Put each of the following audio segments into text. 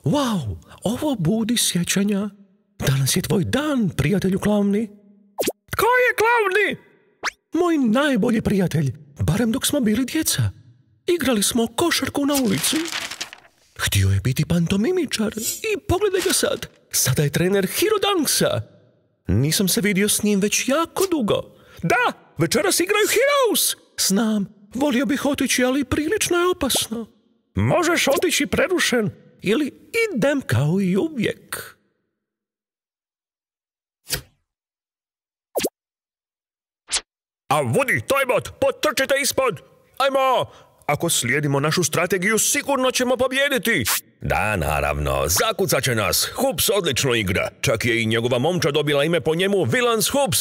Wow, ovo budi sjećanja. Danas je tvoj dan, prijatelju klavni. Tko je klavni? Moj najbolji prijatelj, barem dok smo bili djeca. Igrali smo košarku na ulici. Htio je biti pantomimičar i pogledaj ga sad. Sada je trener Hero Dunksa. Nisam se vidio s njim već jako dugo. Da, večeras igraju Heroes. Znam, volio bih otići, ali prilično je opasno. Možeš otići prerušen ili idem kao i uvijek. A Woody, Toybot, potrčite ispod! Ajmo! Ako slijedimo našu strategiju, sigurno ćemo pobijediti. Da, naravno, zakucat će nas. Hoops odlično igra. Čak je i njegova momča dobila ime po njemu, Villains Hoops.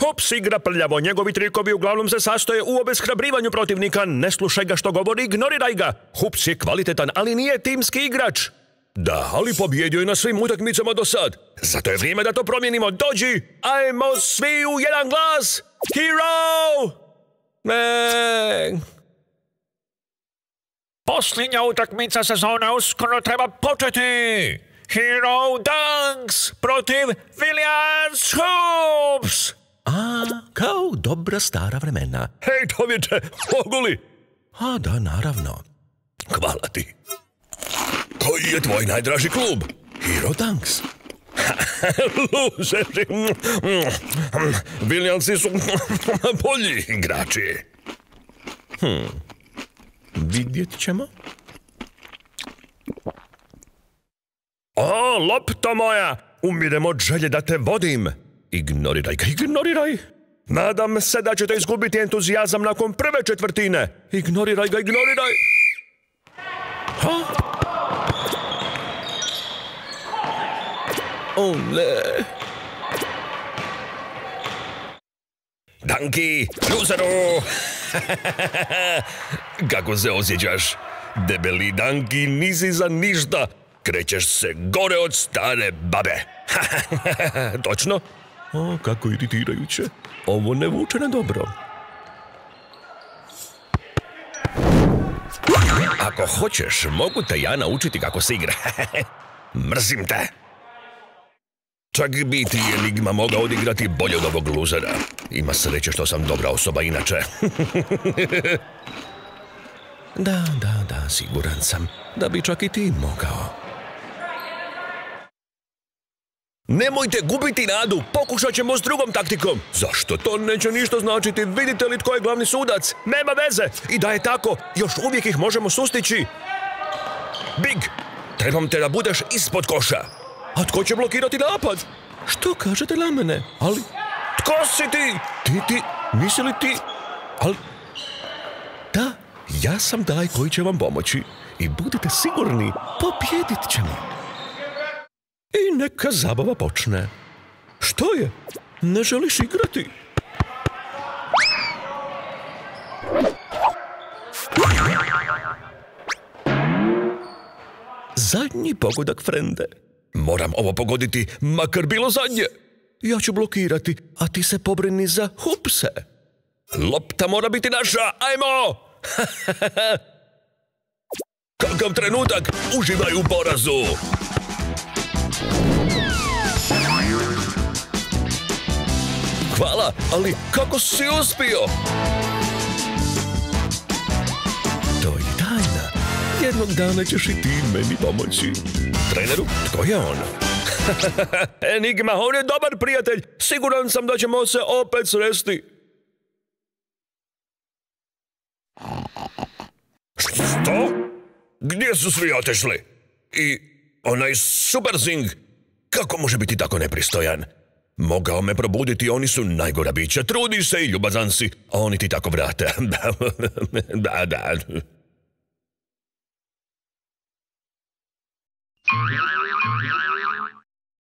Hoops igra prljavo, njegovi trikovi uglavnom se sastoje u obeshrabrivanju protivnika. Ne slušaj ga što govori, ignoriraj ga. Hoops je kvalitetan, ali nije timski igrač. Da, ali pobjedio je na svim utakmicama do sad. Zato je vrijeme da to promijenimo. Dođi! Ajmo svi u jedan glas! Hero! Posljednja utakmica sezone uskoro treba početi! Hero Dunks protiv Villains Hoops! A, kao dobra stara vremena. Hej, čovječe, mogu li? A, da, naravno. Hvala ti. Koji je tvoj najdraži klub? Hero Dunks. Luzeri. Villainsi su bolji igrači. Vidjet ćemo. O, lopta moja! Umirem od želje da te vodim. Ignoriraj ga, ignoriraj. Nadam se da ćete izgubiti entuzijazam nakon prve četvrtine. Ignoriraj ga, ignoriraj. Ha? O ne. Danki, luzeru! Kako se osjećaš? Debeli Danki, nisi za ništa. Krećeš se gore od stare babe. Točno? O, kako iritirajuće. Ovo ne vuče na dobro. Ako hoćeš, mogu te ja naučiti kako se igra. Mrzim te. Čak bi ti Enigma mogao odigrati bolje od ovog luzera. Ima sreće što sam dobra osoba inače. Da, siguran sam da bi čak i ti mogao. Nemojte gubiti nadu, pokušat ćemo s drugom taktikom. Zašto? To neće ništa značiti. Vidite li tko je glavni sudac? Nema veze. I da je tako, još uvijek ih možemo sustići. Big, trebam te da budeš ispod koša. A tko će blokirati napad? Što kažete na mene? Ali... Tko si ti? Ti, nisi li ti? Ali... Da, ja sam taj koji će vam pomoći. I budite sigurni, pobjedit ćemo. I neka zabava počne. Što je? Ne želiš igrati? Zadnji pogodak, frende. Moram ovo pogoditi, makar bilo zadnje. Ja ću blokirati, a ti se pobrini za Hoopse. Lopta mora biti naša, ajmo! Kakav trenutak, uživaj u porazu! Hvala, ali kako si uspio? To je tajna. Jednog dana ćeš i ti meni pomoći. Treneru, tko je on? Enigma, on je dobar prijatelj. Siguran sam da ćemo se opet sresti. Što? Gdje su svi otišli? I onaj Superzing, kako može biti tako nepristojan? Mogao me probuditi, oni su najgora bića. Trudiš se i ljubazan si, a oni ti tako vrate. Da.